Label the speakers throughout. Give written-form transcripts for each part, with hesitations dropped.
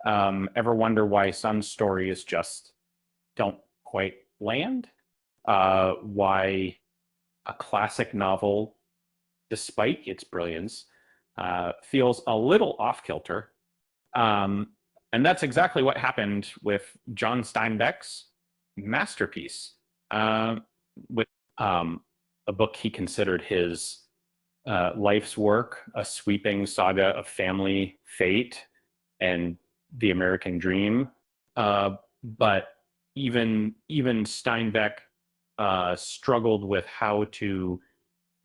Speaker 1: Ever wonder why some stories just don't quite land? Why a classic novel, despite its brilliance, feels a little off-kilter? Um, and that's exactly what happened with John Steinbeck's masterpiece, uh, with um, a book he considered his life's work, a sweeping saga of family fate and the American dream. But even Steinbeck struggled with how to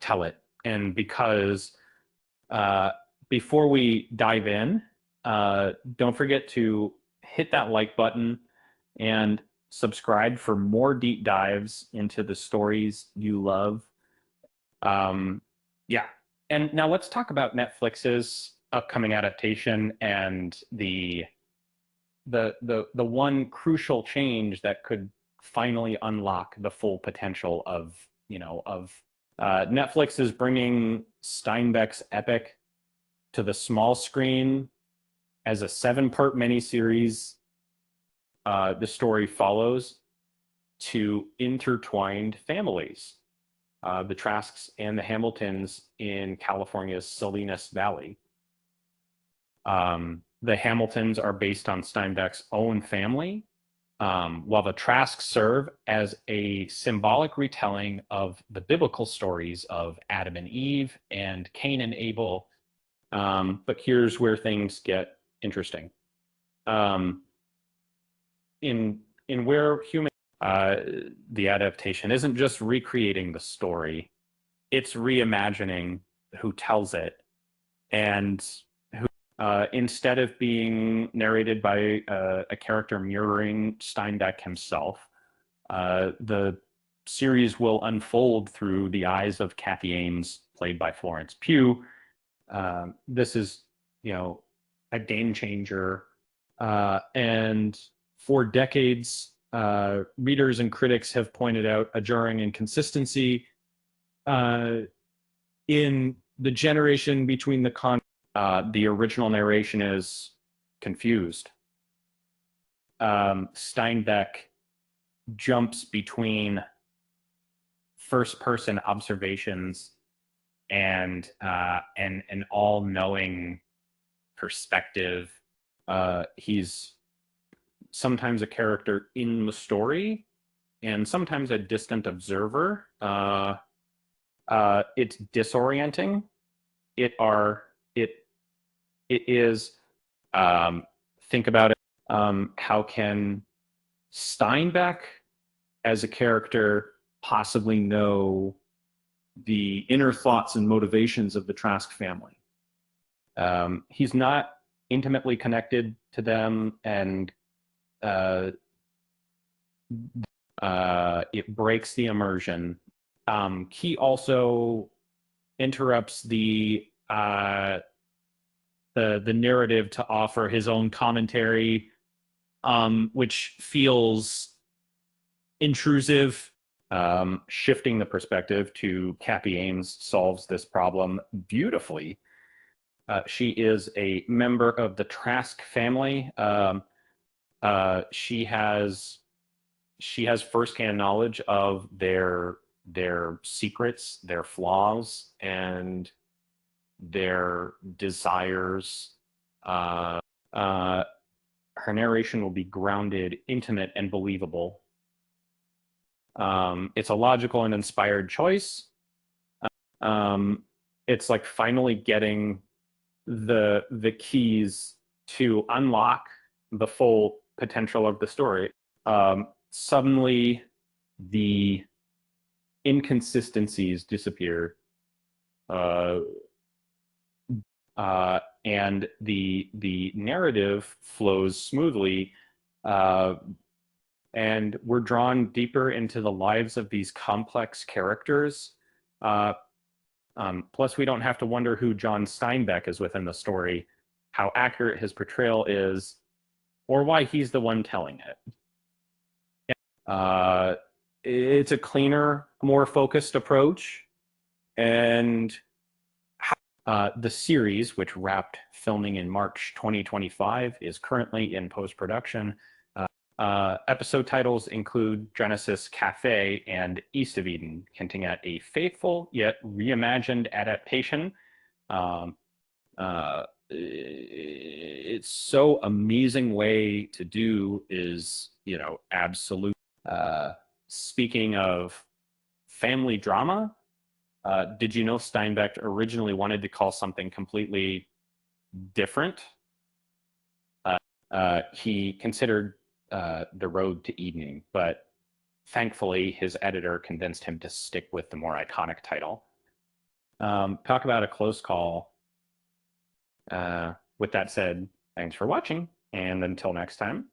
Speaker 1: tell it, and because uh, before we dive in, don't forget to hit that like button and subscribe for more deep dives into the stories you love. Um, yeah. And now let's talk about Netflix's upcoming adaptation and the one crucial change that could finally unlock the full potential of Netflix is bringing Steinbeck's epic to the small screen as a 7-part miniseries. The story follows two intertwined families, the Trasks and the Hamiltons in California's Salinas Valley. The Hamiltons are based on Steinbeck's own family, while the Trasks serve as a symbolic retelling of the biblical stories of Adam and Eve and Cain and Abel. But here's where things get interesting. Um, in where human the adaptation isn't just recreating the story, it's reimagining who tells it, and who instead of being narrated by a character mirroring Steinbeck himself, the series will unfold through the eyes of Kathy Ames, played by Florence Pugh. This is, a game changer. And for decades, readers and critics have pointed out a jarring inconsistency in the generation between the original narration is confused. Steinbeck jumps between first-person observations and an all-knowing perspective. He's sometimes a character in the story and sometimes a distant observer. It's disorienting. It is. Think about it. How can Steinbeck, as a character, possibly know the inner thoughts and motivations of the Trask family? He's not intimately connected to them, and it breaks the immersion. He also interrupts the narrative to offer his own commentary, which feels intrusive. Shifting the perspective to Kathy Ames solves this problem beautifully. She is a member of the Trask family. She has firsthand knowledge of their secrets, their flaws, and their desires. Her narration will be grounded, intimate, and believable. It's a logical and inspired choice. It's like finally getting the keys to unlock the full potential of the story. Suddenly, the inconsistencies disappear, and the narrative flows smoothly, and we're drawn deeper into the lives of these complex characters. Plus, we don't have to wonder who John Steinbeck is within the story, how accurate his portrayal is, or why he's the one telling it. It's a cleaner, more focused approach, and The series, which wrapped filming in March 2025, is currently in post-production. Episode titles include Genesis Cafe and East of Eden, hinting at a faithful yet reimagined adaptation. Um, it's so amazing way to do is, absolute. Uh, Speaking of family drama, did you know Steinbeck originally wanted to call something completely different? He considered The Road to Evening, but thankfully his editor convinced him to stick with the more iconic title. Talk about a close call. With that said, thanks for watching, and until next time.